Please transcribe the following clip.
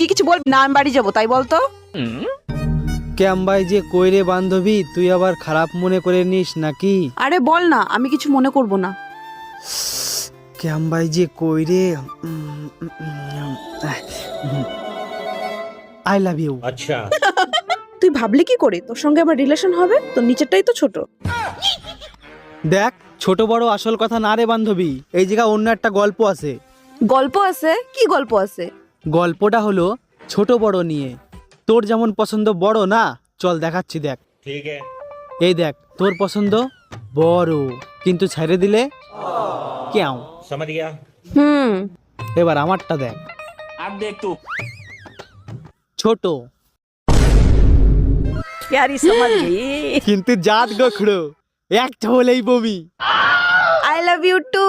কি কিছু বলবি না? আমি বাড়ি যাবো, তাই বলতো। ক্যাম্বাই যে কই রে বান্ধবী, তুই আবার খারাপ মনে করে নিস নাকি? আরে বল না, আমি কিছু মনে করব না। ক্যাম্বাই যে কই রে, আই লাভ ইউ। अच्छा তুই ভাবলি কি করে তোর সঙ্গে আমার রিলেশন হবে? তোর নিচেরটাই তো ছোট। দেখ, ছোট বড় আসল কথা না রে বান্ধবী, এই জায়গায় অন্য একটা গল্প আছে। গল্প আছে? কি গল্প আছে? গল্পটা হলো ছোট বড় নিয়ে। তোর যেমন পছন্দ বড় না, চল দেখাচ্ছি দেখ। ठीक है এই দেখ, তোর পছন্দ বড়, কিন্তু ছেড়ে দিলে কেউ। समझ गया হুম। এবার আমারটা দেখ, अब देख तू ছোট প্যারি সমাজ গই। কিন্তু জাত গোখড়ো, একটা হলেই বমি। I love you two.